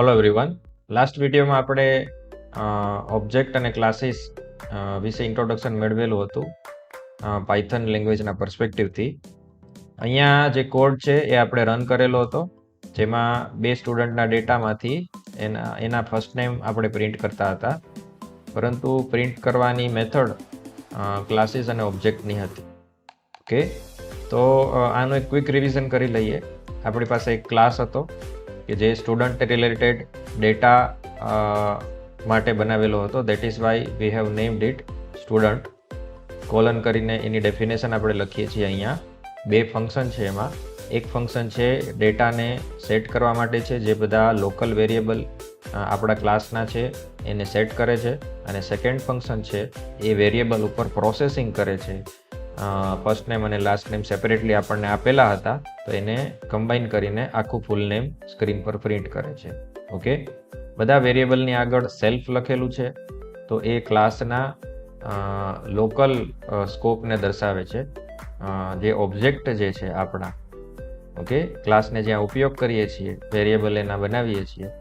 Hello everyone. Last વિડીયોમાં આપણે object અને ક્લાસીસ વિશે ઇન્ટ્રોડક્શન મેળવેલું હતું પાયથન લેંગ્વેજના પર્સપેક્ટિવથી. અહીંયા જે કોડ છે એ આપણે રન કરેલો હતો, જેમાં 2 સ્ટુડન્ટના ડેટામાંથી એના ફર્સ્ટ નેમ આપણે પ્રિન્ટ કરતા હતા, પરંતુ પ્રિન્ટ કરવાની મેથડ ક્લાસીસ અને ઓબ્જેક્ટની હતી. ઓકે, તો આનું એક ક્વિક રિવિઝન કરી લઈએ. આપણી પાસે એક ક્લાસ હતો કે જે સ્ટુડન્ટ રિલેટેડ ડેટા માટે બનાવેલો હતો. That is why we have named it student. Colon કરીને એની ડેફિનેશન આપણે લખીએ છીએ. અહીંયા 2 ફંક્શન છે. એમાં એક ફંક્શન છે ડેટાને સેટ કરવા માટે છે, જે બધા લોકલ વેરિયેબલ આપણા ક્લાસના છે એને સેટ કરે છે, અને સેકન્ડ ફંક્શન છે એ વેરિયેબલ ઉપર પ્રોસેસિંગ કરે છે. ફર્સ્ટ નેમ અને લાસ્ટ નેમ સેપરેટલી આપણને આપેલા હતા, તો એને કમ્બાઈન કરીને આખું ફૂલ નેમ સ્ક્રીન પર પ્રિન્ટ કરે છે. ઓકે, બધા વેરિયેબલની આગળ સેલ્ફ લખેલું છે, તો એ ક્લાસના લોકલ સ્કોપને દર્શાવે છે. જે ઓબ્જેક્ટ જે છે આપણા, ઓકે, ક્લાસને જ્યાં ઉપયોગ કરીએ છીએ, વેરિયેબલ એના બનાવીએ છીએ,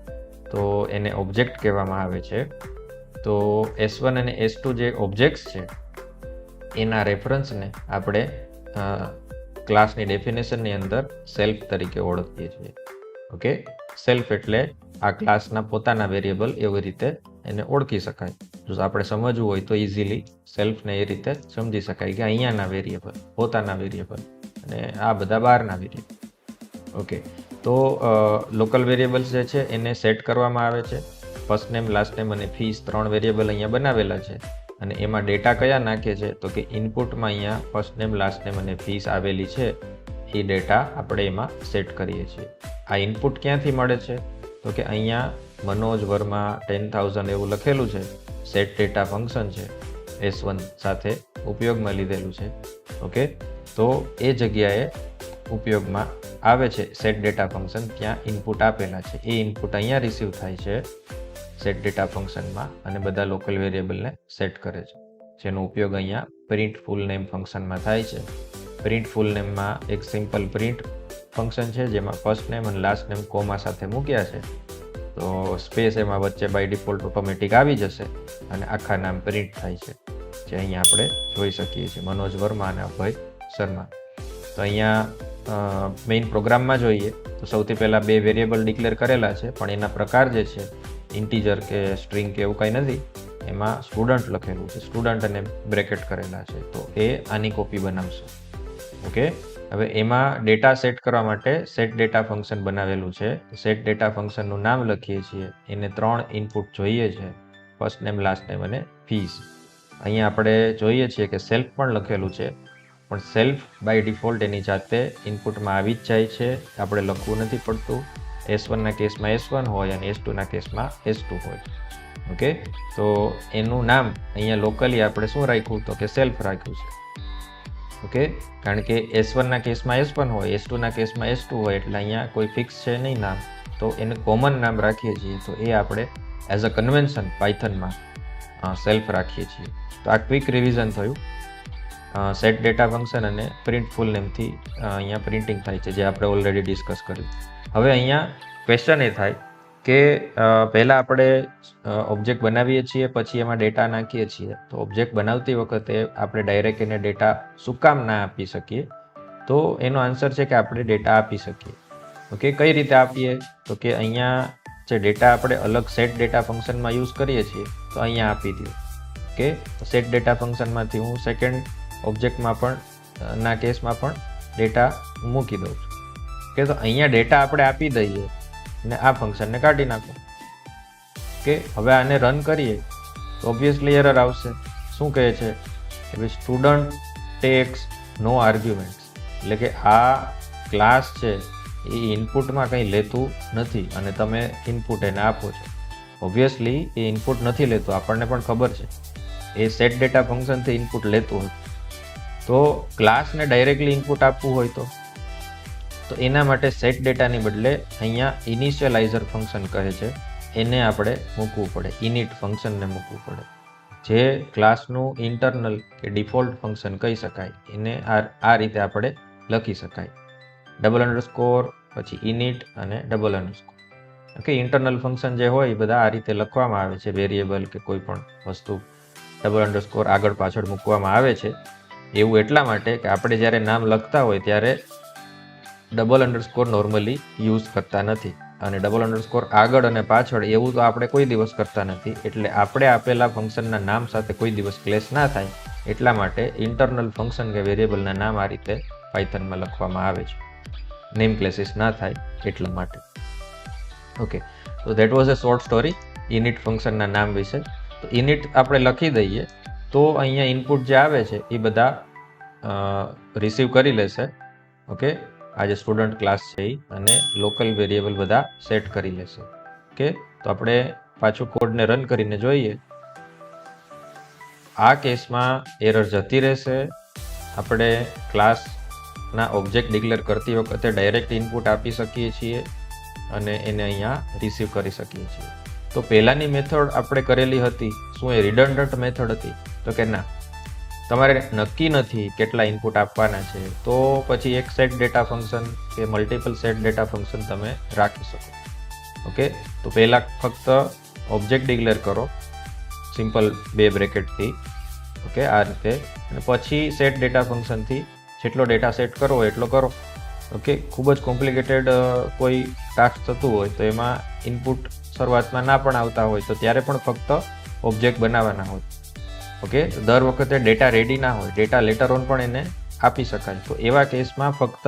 તો એને ઓબ્જેક્ટ કહેવામાં આવે છે. તો S1 અને S2 જે ઓબ્જેક્ટ્સ છે એના રેફરન્સને આપણે ક્લાસની ડેફિનેશનની અંદર સેલ્ફ તરીકે ઓળખીએ છીએ. ઓકે, સેલ્ફ એટલે આ ક્લાસના પોતાના વેરિયેબલ, એવી રીતે એને ઓળખી શકાય. જો આપણે સમજવું હોય તો ઇઝીલી સેલ્ફને એ રીતે સમજી શકાય કે અહીંયાના વેરિયેબલ પોતાના વેરિયેબલ અને આ બધા બહારના વેરિયેબલ. ઓકે, તો લોકલ વેરિયેબલ્સ જે છે એને સેટ કરવામાં આવે છે. ફર્સ્ટ નેમ, લાસ્ટ નેમ અને ફીસ 3 વેરિયેબલ અહીંયા બનાવેલા છે, અને એમાં ડેટા કયા નાખે છે તો કે ઇનપુટમાં અહીંયા ફર્સ્ટ નેમ, લાસ્ટ નેમ અને ફીસ આવેલી છે, એ ડેટા આપણે એમાં સેટ કરીએ છીએ. આ ઇનપુટ ક્યાંથી મળે છે તો કે અહીંયા મનોજ વર્મા 10,000 એવું લખેલું છે. સેટ ડેટા ફંક્શન છે, S1 સાથે ઉપયોગમાં લીધેલું છે. ઓકે, તો એ જગ્યાએ ઉપયોગમાં આવે છે સેટ ડેટા ફંક્શન, ત્યાં ઇનપુટ આપેલા છે. એ ઇનપુટ અહીંયા રિસીવ થાય છે સેટ ડેટા ફંક્શનમાં, અને બધા લોકલ વેરિયેબલને સેટ કરે છે, જેનો ઉપયોગ અહીંયા પ્રિન્ટ ફૂલ નેમ ફંક્શનમાં થાય છે. પ્રિન્ટ ફૂલ નેમમાં એક સિમ્પલ પ્રિન્ટ ફંક્શન છે, જેમાં ફર્સ્ટ નેમ અને લાસ્ટ નેમ કોમા સાથે મૂક્યા છે, તો સ્પેસ એમાં વચ્ચે બાય ડિફોલ્ટ ઓટોમેટિક આવી જશે અને આખા નામ પ્રિન્ટ થાય છે, જે અહીંયા આપણે જોઈ શકીએ છીએ, મનોજ વર્મા અને અભય શર્મા. તો અહીંયા મેઇન પ્રોગ્રામમાં જોઈએ તો સૌથી પહેલાં 2 વેરિયેબલ ડિક્લેર કરેલા છે, પણ એના પ્રકાર જે છે ઇન્ટીજર કે સ્ટ્રિંગ કે એવું કંઈ નથી. એમાં સ્ટુડન્ટ લખેલું છે, સ્ટુડન્ટ અને બ્રેકેટ કરેલા છે, તો એ આની કોપી બનાવશે. ઓકે, હવે એમાં ડેટા સેટ કરવા માટે સેટ ડેટા ફંક્શન બનાવેલું છે. સેટ ડેટા ફંક્શનનું નામ લખીએ છીએ, એને 3 ઇનપુટ જોઈએ છે, ફર્સ્ટ નેમ, લાસ્ટ નેમ અને ફીસ. અહીંયા આપણે જોઈએ છીએ કે સેલ્ફ પણ લખેલું છે, પણ સેલ્ફ બાય ડિફોલ્ટ એની જાતે ઇનપુટમાં આવી જ જાય છે, આપણે લખવું નથી પડતું. S1ના કેસમાં S1 હોય અને S2ના કેસમાં S2 હોય. ઓકે, તો એનું નામ અહીંયા લોકલી આપણે શું રાખ્યું તો કે સેલ્ફ રાખ્યું છે. ઓકે, કારણ કે S1ના કેસમાં S1 હોય, S2ના કેસમાં S2 હોય, એટલે અહીંયા કોઈ ફિક્સ છે નહીં નામ, તો એને કોમન નામ રાખીએ છીએ. તો એ આપણે એઝ અ કન્વેન્શન પાયથનમાં સેલ્ફ રાખીએ છીએ. તો આ ક્વિક રિવિઝન થયું સેટ ડેટા ફંક્શન અને પ્રિન્ટ ફૂલ નેમથી અહીંયા પ્રિન્ટિંગ થાય છે, જે આપણે ઓલરેડી ડિસ્કસ કર્યું. હવે અહીંયા ક્વેશ્ચન એ થાય કે પહેલાં આપણે ઓબ્જેક્ટ બનાવીએ છીએ, પછી એમાં ડેટા નાખીએ છીએ, તો ઓબ્જેક્ટ બનાવતી વખતે આપણે ડાયરેક્ટ એને ડેટા શું કામ ના આપી શકીએ? તો એનો આન્સર છે કે આપણે ડેટા આપી શકીએ. ઓકે, કઈ રીતે આપીએ તો કે અહીંયા જે ડેટા આપણે અલગ સેટ ડેટા ફંક્શનમાં યુઝ કરીએ છીએ, તો અહીંયા આપી દઈએ. ઓકે, તો સેટ ડેટા ફંક્શનમાંથી હું સેકન્ડ ઓબ્જેક્ટમાં પણ ના કેસમાં પણ ડેટા મૂકી દઉં છું. ઓકે, તો અહીંયા ડેટા આપણે આપી દઈએ અને આ ફંક્શનને કાઢી નાખો. ઓકે, હવે આને રન કરીએ તો ઓબ્વિયસલી એરર આવશે. શું કહે છે કે ભાઈ સ્ટુડન્ટ ટેક્સ નો આર્ગ્યુમેન્ટ્સ, એટલે કે આ ક્લાસ છે એ ઇનપુટમાં કંઈ લેતું નથી અને તમે ઇનપુટ એને આપો છો. ઓબ્વિયસલી એ ઇનપુટ નથી લેતું, આપણને પણ ખબર છે. એ સેટ ડેટા ફંક્શનથી ઇનપુટ લેતું હતું. તો ક્લાસને ડાયરેક્ટલી ઇનપુટ આપવું હોય તો એના માટે સેટ ડેટાની બદલે અહીંયા ઇનિશિયલાઇઝર ફંક્શન કહે છે, એને આપણે મૂકવું પડે, ઇનિટ ફંક્શનને મૂકવું પડે, જે ક્લાસનું ઇન્ટરનલ કે ડિફોલ્ટ ફંક્શન કહી શકાય. એને આ રીતે આપણે લખી શકાય, ડબલ અંડરસ્કોર પછી ઇનિટ અને double underscore. Okay, internal function જે હોય એ બધા આ રીતે લખવામાં આવે છે. વેરિયેબલ કે કોઈ પણ વસ્તુ ડબલ અંડરસ્કોર આગળ પાછળ મૂકવામાં આવે છે. એવું એટલા માટે કે આપણે જ્યારે નામ લખતા હોય ત્યારે ડબલ અંડરસ્કોર નોર્મલી યુઝ કરતા નથી, અને ડબલ અંડરસ્કોર આગળ અને પાછળ એવું તો આપણે કોઈ દિવસ કરતા નથી. એટલે આપણે આપેલા ફંક્શનના નામ સાથે કોઈ દિવસ ક્લેશ ના થાય એટલા માટે ઇન્ટરનલ ફંક્શન કે વેરિયેબલના નામ આ રીતે પાયથનમાં લખવામાં આવે છે. નેમ ક્લેસીસ ના થાય એટલા માટે. ઓકે, તો that was a short story init ફંક્શનના નામ વિશે. તો ઇનિટ આપણે લખી દઈએ તો અહીંયા ઇનપુટ જે આવે છે એ બધા રિસીવ કરી લેશે. ઓકે, આ જે સ્ટુડન્ટ ક્લાસ છે એ, અને લોકલ વેરિયેબલ બધા સેટ કરી લેશે. ઓકે, તો આપણે પાછું કોડને રન કરીને જોઈએ. આ કેસમાં એરર જતી રહેશે. આપણે ક્લાસના ઓબ્જેક્ટ ડિક્લેર કરતી વખતે ડાયરેક્ટ ઇનપુટ આપી શકીએ છીએ અને એને અહીંયા રિસીવ કરી શકીએ છીએ. તો પહેલાંની મેથડ આપણે કરેલી હતી, શું એ રિડન્ડન્ટ મેથડ હતી? તો કે ના, તમારે નક્કી નથી કેટલા ઇનપુટ આપવાના છે, તો પછી એક સેટ ડેટા ફંક્શન કે મલ્ટિપલ સેટ ડેટા ફંક્શન તમે રાખી શકો. ઓકે, તો પહેલાં ફક્ત ઓબ્જેક્ટ ડિક્લેર કરો સિમ્પલ 2 બ્રેકેટથી. ઓકે, આ રીતે, અને પછી સેટ ડેટા ફંક્શનથી જેટલો ડેટા સેટ કરવો એટલો કરો. ઓકે, ખૂબ જ કોમ્પ્લિકેટેડ કોઈ ટાસ્ક થતું હોય તો એમાં ઇનપુટ શરૂઆતમાં ના પણ આવતા હોય તો ત્યારે પણ ફક્ત ઓબ્જેક્ટ બનાવવાના હોય. ઓકે, દર વખતે ડેટા રેડી ના હોય, ડેટા લેટર ઓન પણ એને આપી શકાય. તો એવા કેસમાં ફક્ત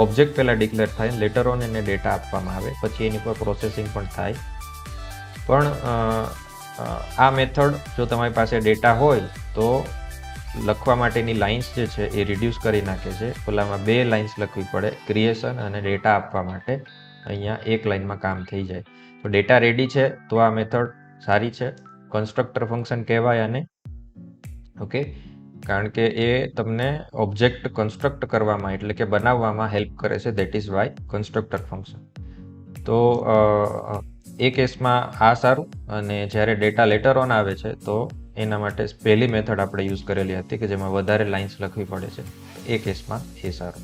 ઓબ્જેક્ટ પહેલાં ડિક્લેર થાય, લેટર ઓન એને ડેટા આપવામાં આવે, પછી એની પર પ્રોસેસિંગ પણ થાય. પણ આ મેથડ જો તમારી પાસે ડેટા હોય તો લખવા માટેની લાઇન્સ જે છે એ રિડ્યુસ કરી નાખે છે. પેલામાં 2 લાઇન્સ લખવી પડે ક્રિએશન અને ડેટા આપવા માટે, અહીંયા 1 લાઇનમાં કામ થઈ જાય. તો ડેટા રેડી છે તો આ મેથડ સારી છે. કન્સ્ટ્રક્ટર ફંક્શન કહેવાય આને. ઓકે, કારણ કે એ તમને ઓબ્જેક્ટ કન્સ્ટ્રક્ટ કરવામાં એટલે કે બનાવવામાં હેલ્પ કરે છે. That is why constructor function. તો એ કેસમાં આ સારું, અને જ્યારે ડેટા લેટર ઓન આવે છે તો એના માટે પહેલી મેથડ આપણે યુઝ કરેલી હતી કે જેમાં વધારે લાઇન્સ લખવી પડે છે, એ કેસમાં એ સારું.